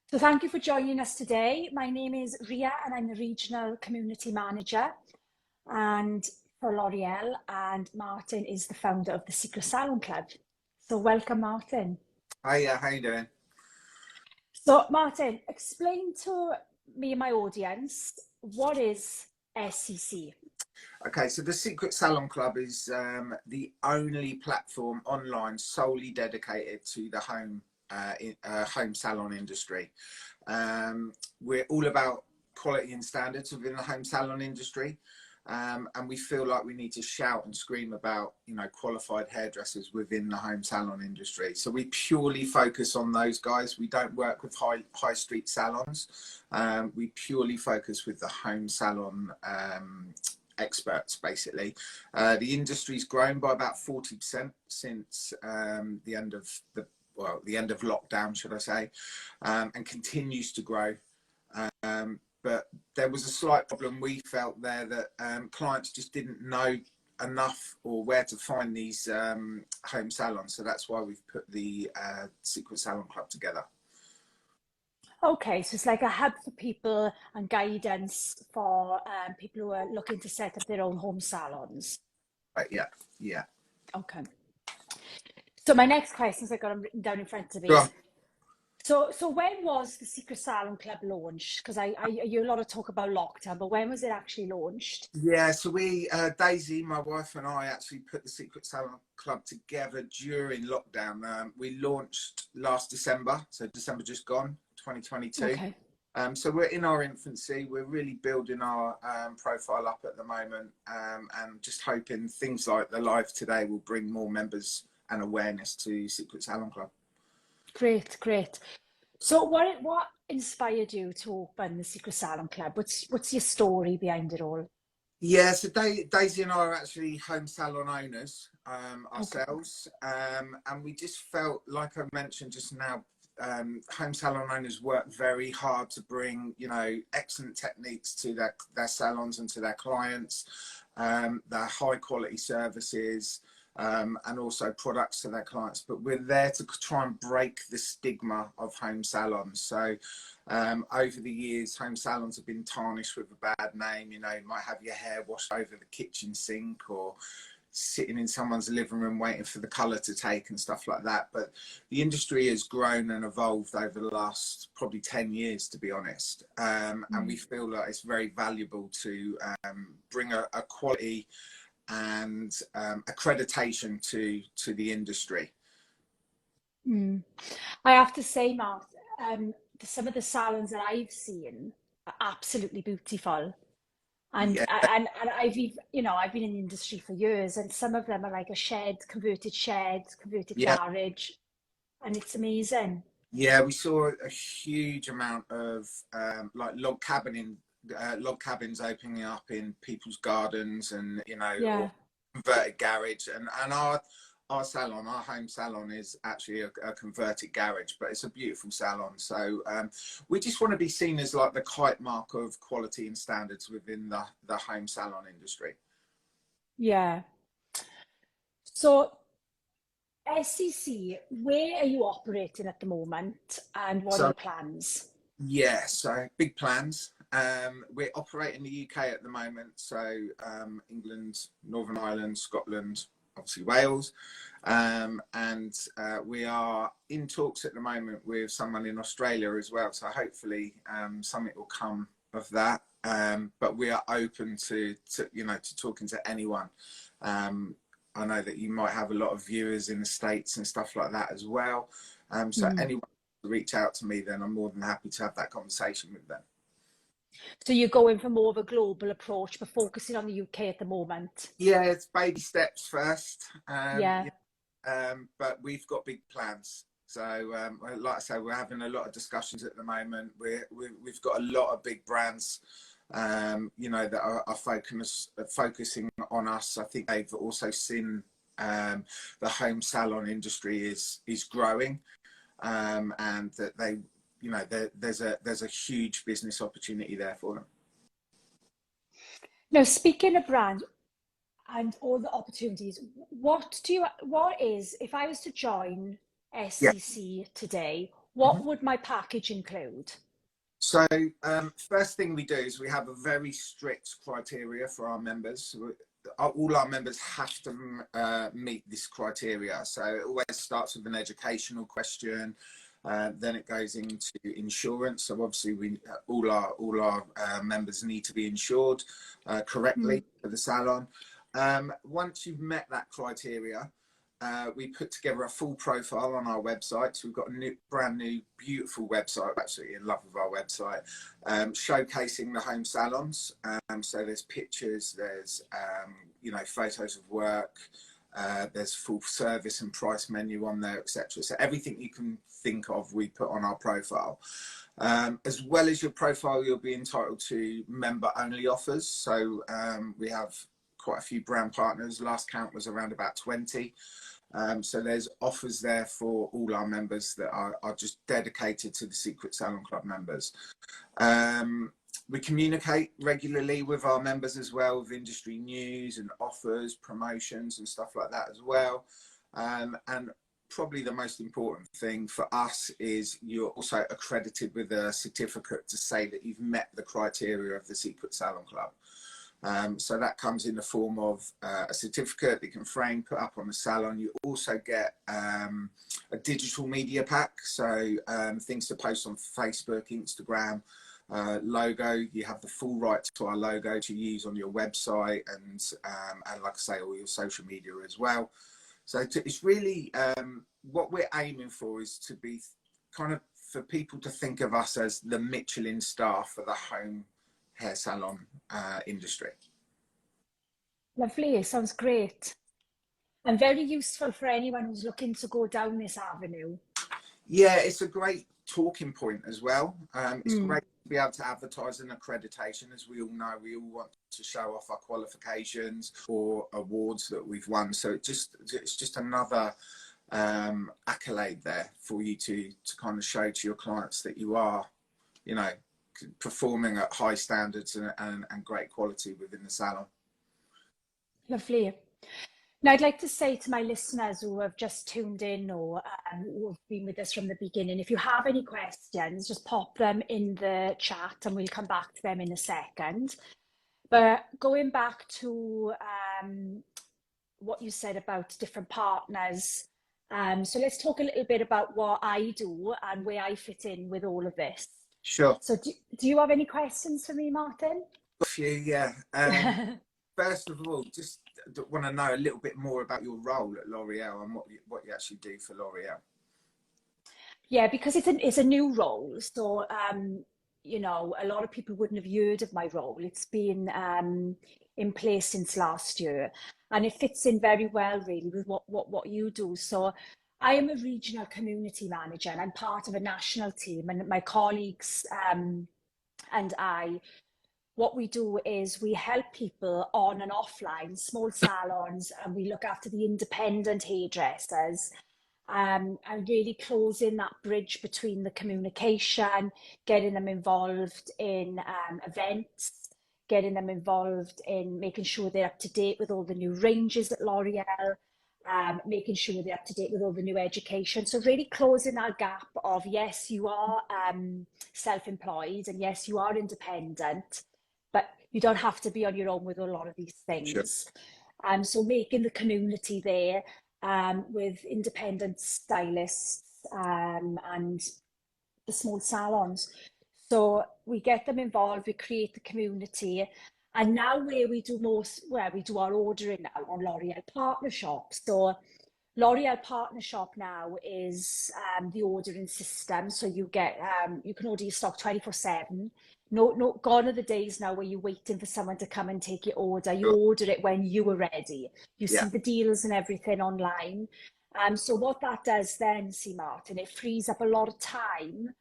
So thank you for joining us today. My name is Ria and I'm the Regional Community Manager and for L'Oreal, and Martin is the founder of the Secret Salon Club. So welcome, Martin. Hi, yeah, how you doing? So Martin, explain to me and my audience, what is SCC? Okay, so the Secret Salon Club is the only platform online solely dedicated to the home salon industry. We're all about quality and standards within the home salon industry. And we feel like we need to shout and scream about, qualified hairdressers within the home salon industry. So we purely focus on those guys. We don't work with high street salons. We purely focus with the home salon experts, basically. The industry's grown by about 40% since the end of the end of lockdown, should I say, and continues to grow. But there was a slight problem we felt there that clients just didn't know enough or where to find these home salons. So that's why we've put the Secret Salon Club together. Okay, so it's like a hub for people and guidance for people who are looking to set up their own home salons. Right, yeah, yeah. Okay. So my next questions I got them written down in front of me. Well, So when was the Secret Salon Club launched? Because I hear a lot of talk about lockdown, but when was it actually launched? yeah, so Daisy, my wife and I actually put the Secret Salon Club together during lockdown. We launched last December, so December just gone, 2022. Okay. So we're in our infancy. We're really building our profile up at the moment, and just hoping things like the live today will bring more members and awareness to Secret Salon Club. Great, great. So what inspired you to open the Secret Salon Club? What's your story behind it all? Yeah, so Daisy and I are actually home salon owners Okay. ourselves, and we just felt, like I mentioned just now, home salon owners work very hard to bring, excellent techniques to their salons and to their clients, their high quality services, and also products to their clients. But we're there to try and break the stigma of home salons. So over the years, home salons have been tarnished with a bad name. You might have your hair washed over the kitchen sink, or sitting in someone's living room waiting for the colour to take and stuff like that. But the industry has grown and evolved over the last probably 10 years, to be honest. And we Mm. feel that it's very valuable to bring a quality and accreditation to the industry. Mm. I have to say, Mark, some of the salons that I've seen are absolutely beautiful. And Yeah, and I've been in the industry for years, and some of them are like a shed, converted yeah, garage, and it's amazing. yeah. We saw a huge amount of like log cabins opening up in people's gardens, and or Yeah. converted garage. And our home salon is actually a converted garage, but it's a beautiful salon. So we just want to be seen as like the kite mark of quality and standards within the home salon industry. Yeah. So SCC, where are you operating at the moment, and what are So your plans? yeah, so big plans. We operate in the UK at the moment, so England, Northern Ireland, Scotland, obviously Wales, and we are in talks at the moment with someone in Australia as well. So hopefully something will come of that. But we are open to talking to anyone. I know that you might have a lot of viewers in the States and stuff like that as well. So Mm. anyone reach out to me, then I'm more than happy to have that conversation with them. So you're going for more of a global approach, but focusing on the UK at the moment. Yeah, it's baby steps first, Yeah. yeah, but we've got big plans. So, like I say, we're having a lot of discussions at the moment. We've got a lot of big brands, that are focusing on us. I think they've also seen the home salon industry is growing, and that there's a huge business opportunity there for them. Now, speaking of brand and all the opportunities, what is, if I was to join Yeah, SCC today, Mhm. what would my package include? So, first thing we do is we have a very strict criteria for our members. All our members have to meet this criteria. So it always starts with an educational question. Then it goes into insurance. So obviously, all our members need to be insured correctly Mm. for the salon. Once you've met that criteria, we put together a full profile on our website. So we've got a brand new, beautiful website. I'm absolutely in love with our website, showcasing the home salons. So there's pictures, there's photos of work, there's full service and price menu on there, etc. So everything you can think of, we put on our profile. As well as your profile, you'll be entitled to member-only offers. So we have quite a few brand partners. Last count was around about 20. So there's offers there for all our members that are just dedicated to the Secret Salon Club members. We communicate regularly with our members as well, with industry news and offers, promotions and stuff like that as well. And probably the most important thing for us is you're also accredited with a certificate to say that you've met the criteria of the Secret Salon Club. So that comes in the form of a certificate that you can frame, put up on the salon. You also get a digital media pack, so things to post on Facebook, Instagram, logo. You have the full rights to our logo to use on your website and like I say, all your social media as well. So it's really what we're aiming for is to be kind of for people to think of us as the Michelin star for the home hair salon industry. Lovely, sounds great. And very useful for anyone who's looking to go down this avenue. Yeah, it's a great talking point as well. It's Mm. great to be able to advertise an accreditation. As we all know, we all want to show off our qualifications or awards that we've won. So it's just another accolade there for you to kind of show to your clients that you are, you know, performing at high standards and great quality within the salon. Lovely. Now, I'd like to say to my listeners who have just tuned in or who have been with us from the beginning, if you have any questions, just pop them in the chat and we'll come back to them in a second. But going back to what you said about different partners, so let's talk a little bit about what I do and where I fit in with all of this. Sure. So do you have any questions for me, Martin? A few, yeah. First of all, just want to know a little bit more about your role at L'Oreal and what you actually do for L'Oreal. Yeah, because it's a new role, so you know, a lot of people wouldn't have heard of my role. It's been in place since last year, and it fits in very well, really, with what you do. So, I am a regional community manager, and I'm part of a national team, and my colleagues and I. What we do is we help people on and offline, small salons, and we look after the independent hairdressers and really closing that bridge between the communication, getting them involved in events, getting them involved in making sure they're up to date with all the new ranges at L'Oreal, making sure they're up to date with all the new education. So really closing that gap of, yes, you are self-employed and yes, you are independent, but you don't have to be on your own with a lot of these Sure. things. So making the community there with independent stylists and the small salons. So we get them involved, we create the community. And now where we do our ordering now on L'Oreal Partner Shop. So L'Oreal Partner Shop now is the ordering system. So you can order your stock 24/7. No, gone are the days now where you're waiting for someone to come and take your order. You Sure. order it when you are ready. You Yeah. see the deals and everything online. So what that does then, see, Martin, it frees up a lot of time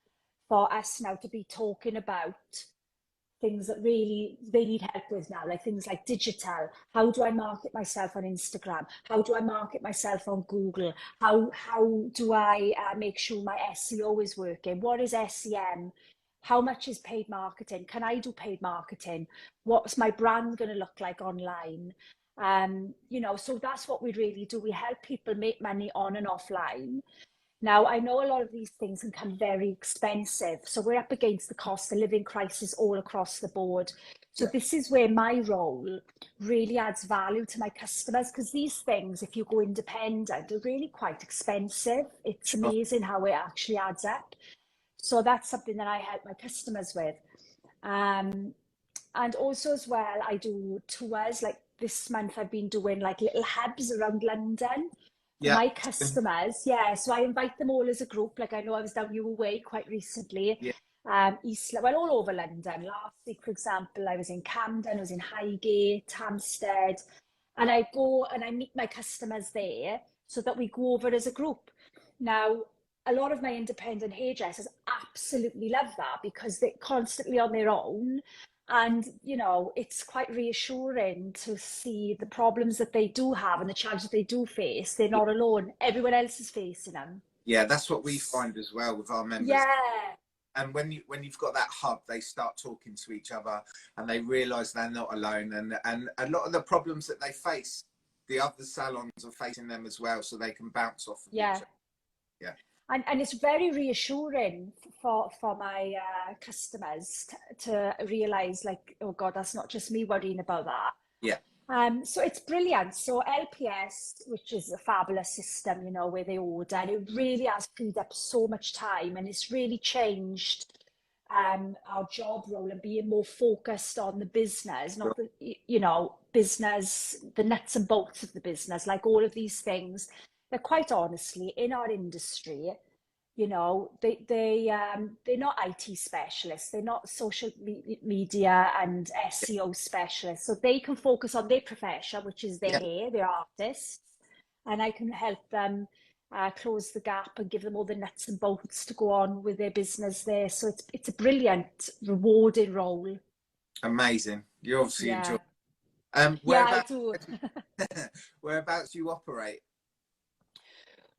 for us now to be talking about things that really they need help with now, like things like digital. How do I market myself on Instagram? How do I market myself on Google? How do I make sure my SEO is working? What is SEM? How much is paid marketing? Can I do paid marketing? What's my brand going to look like online? You know, so that's what we really do. We help people make money on and offline. Now, I know a lot of these things can become very expensive. So we're up against the cost of living crisis all across the board. So Yeah, this is where my role really adds value to my customers, because these things, if you go independent, are really quite expensive. It's sure. amazing how it actually adds up. So that's something that I help my customers with. Um, and also as well, I do tours. Like this month, I've been doing like little hubs around London for Yeah, my customers. Yeah, so I invite them all as a group. Like I know I was down your way quite recently, yeah, well, all over London. Last week, for example, I was in Camden, I was in Highgate, Hampstead, and I go and I meet my customers there so that we go over as a group. Now, a lot of my independent hairdressers absolutely love that because they're constantly on their own. And, you know, it's quite reassuring to see the problems that they do have and the challenges they do face. They're yeah. not alone. Everyone else is facing them. Yeah, that's what we find as well with our members. Yeah, And when you've got that hub, they start talking to each other, and they realise they're not alone. And a lot of the problems that they face, the other salons are facing them as well, so they can bounce off of each yeah. other. Yeah, And it's very reassuring for my customers to realize, like, oh God, that's not just me worrying about that. yeah, So it's brilliant. So LPS, which is a fabulous system, you know, where they order, and it really has freed up so much time, and it's really changed our job role and being more focused on the business, not the, you know, business, the nuts and bolts of the business, like all of these things. That quite honestly, in our industry, you know, they're not IT specialists, they're not social media and SEO specialists, so they can focus on their profession, which is their yeah. hair, they're artists, and I can help them close the gap and give them all the nuts and bolts to go on with their business there. So it's a brilliant, rewarding role. Amazing. You obviously enjoy. Yeah, yeah, I Whereabouts? do. Whereabouts you operate?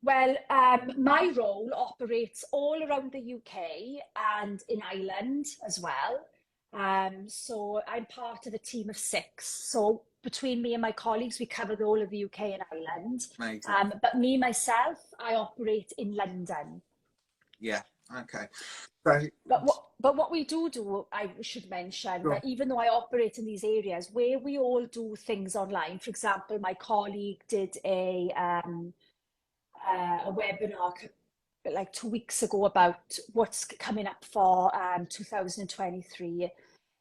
Well, my role operates all around the UK and in Ireland as well. So I'm part of a team of six. So between me and my colleagues, we cover the whole of the UK and Ireland. Amazing. But me, myself, I operate in London. Yeah. Okay. So, But what we do, I should mention sure. that even though I operate in these areas where we all do things online, for example, my colleague did a webinar like 2 weeks ago about what's coming up for 2023.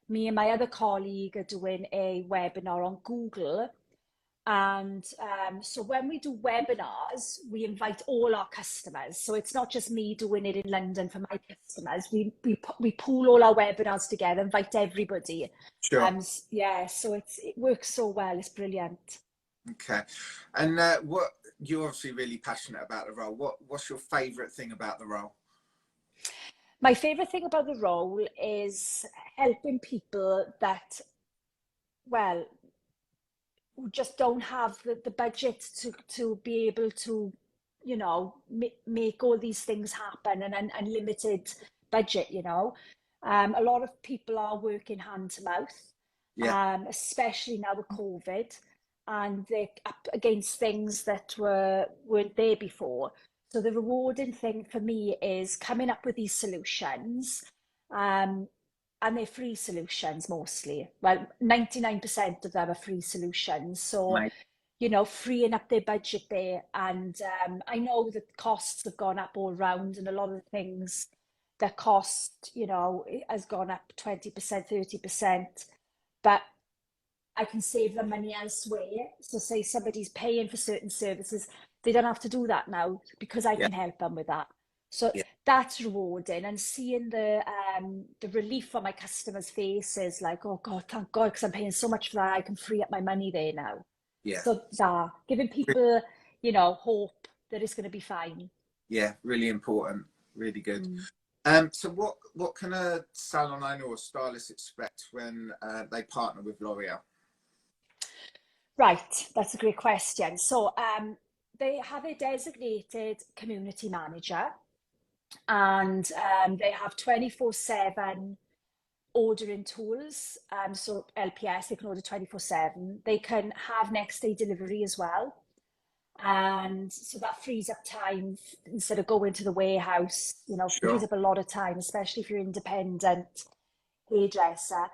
Me and my other colleague are doing a webinar on Google. And so when we do webinars, we invite all our customers. So it's not just me doing it in London for my customers. We pool all our webinars together, invite everybody. Sure. Yeah, so it works so well. It's brilliant. Okay. And what you're obviously really passionate about the role. What's your favourite thing about the role? My favorite thing about the role is helping people that, well, who just don't have the budget to be able to, you know, make all these things happen, and an unlimited budget, you know. A lot of people are working hand to mouth, Yeah. especially now with COVID, and they're up against things that weren't there before. So the rewarding thing for me is coming up with these solutions, um, and they're free solutions mostly. Well, 99% of them are free solutions. So, Mate. you know, freeing up their budget there. And I know that costs have gone up all round, and a lot of the things that cost, you know, has gone up 20%, 30%. But I can save them money elsewhere. So, say somebody's paying for certain services, they don't have to do that now because I Yeah. can help them with that. So Yeah. that's rewarding, and seeing the relief on my customers' faces, like, oh God, thank God, because I'm paying so much for that, I can free up my money there now. Yeah. So that giving people, you know, hope that it's going to be fine. Yeah. Really important. Really good. Mm. So what can a salon owner or stylist expect when they partner with L'Oreal? Right, that's a great question. So they have a designated community manager, and they have 24/7 ordering tools. So LPS, they can order 24/7. They can have next day delivery as well. And so that frees up time instead of going to the warehouse, you know, frees Sure. up a lot of time, especially if you're independent hairdresser.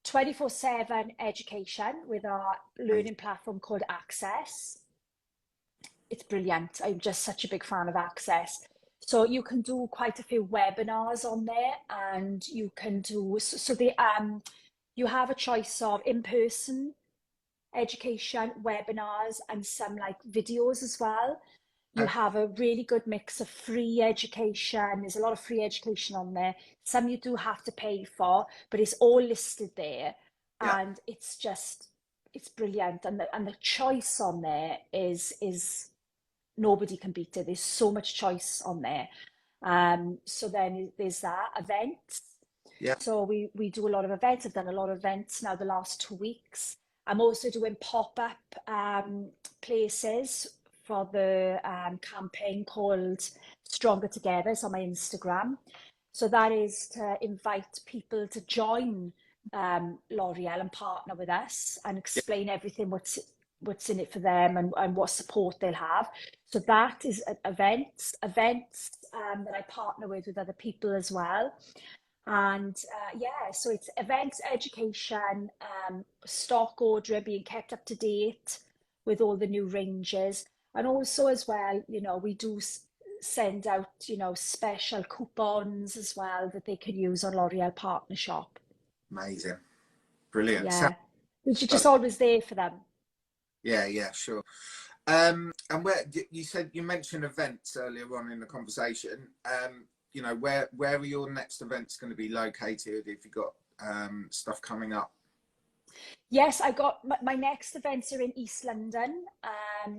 24/7 education with our Amazing. learning platform called Access. It's brilliant. I'm just such a big fan of Access. So you can do quite a few webinars on there, and you can do you have a choice of in-person education, webinars, and some like videos as well. You Okay. have a really good mix of free education. There's a lot of free education on there. Some you do have to pay for, but it's all listed there. Yeah. And it's brilliant. And the choice on there is nobody can beat it. There's so much choice on there. So then there's that events. Yeah. So we do a lot of events. I've done a lot of events now the last 2 weeks. I'm also doing pop-up places for the campaign called Stronger Together. It's on my Instagram. So that is to invite people to join L'Oreal and partner with us and Yeah. explain everything what's in it for them and what support they'll have. So that is events that I partner with other people as well. And yeah, so it's events, education, stock order being kept up to date with all the new ranges. And also as well, you know, we do send out, you know, special coupons as well that they can use on L'Oreal Partner Shop. Amazing. Brilliant. So, Yeah, which are just always there for them. yeah, yeah, sure. And where you said you mentioned events earlier on in the conversation. You know, where are your next events going to be located if you've got stuff coming up? Yes, I got my next events are in East London.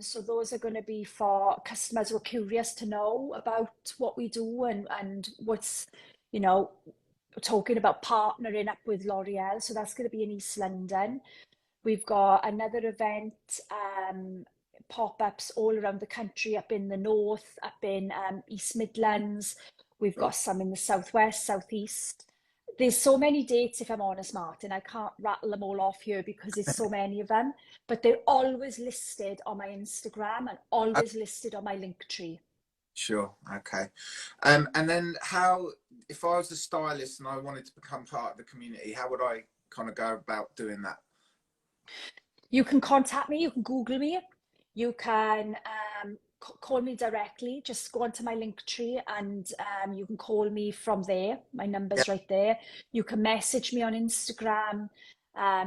So those are going to be for customers who are curious to know about what we do and what's, you know, talking about partnering up with L'Oreal. So that's going to be in East London. We've got another event, pop-ups all around the country, up in the north, up in East Midlands. We've Sure. got some in the southwest, southeast. There's so many dates, if I'm honest, Martin. I can't rattle them all off here because there's so many of them, but they're always listed on my Instagram and always listed on my link tree. Sure. Okay. And then how, if I was a stylist and I wanted to become part of the community, how would I kind of go about doing that? You can contact me, you can Google me, you can call me directly. Just go onto my link tree and you can call me from there. My Yeah. number's right there. You can message me on Instagram,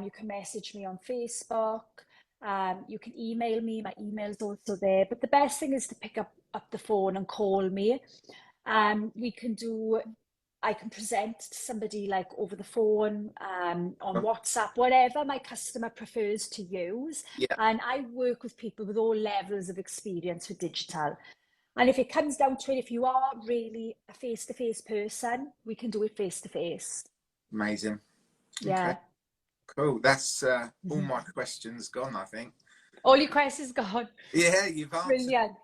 you can message me on Facebook, you can email me. My email's also there. But the best thing is to pick up the phone and call me. We can do I can present to somebody like over the phone, on WhatsApp, whatever my customer prefers to use. Yeah. And I work with people with all levels of experience with digital. And if it comes down to it, if you are really a face-to-face person, we can do it face-to-face. Amazing. Okay. Yeah. Cool. That's all my questions gone, I think. All your questions gone. Yeah, you've answered. Brilliant.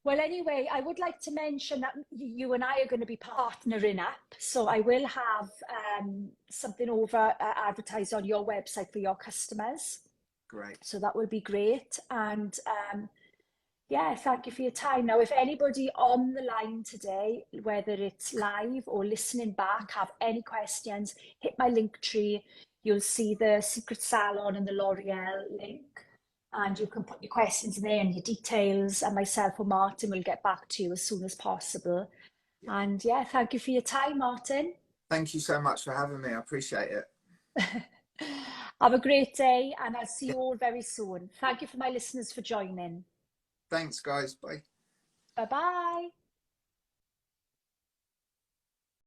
Well, anyway, I would like to mention that you and I are going to be partnering up. So I will have something over advertised on your website for your customers. Great. So that will be great. And yeah, thank you for your time. Now, if anybody on the line today, whether it's live or listening back, have any questions, hit my link tree. You'll see the Secret Salon and the L'Oreal link. And you can put your questions in there and your details, and myself or Martin will get back to you as soon as possible. Yeah. And yeah, thank you for your time, Martin. Thank you so much for having me. I appreciate it. Have a great day, and I'll see Yeah. you all very soon. Thank you for my listeners for joining. Thanks, guys. Bye. Bye bye.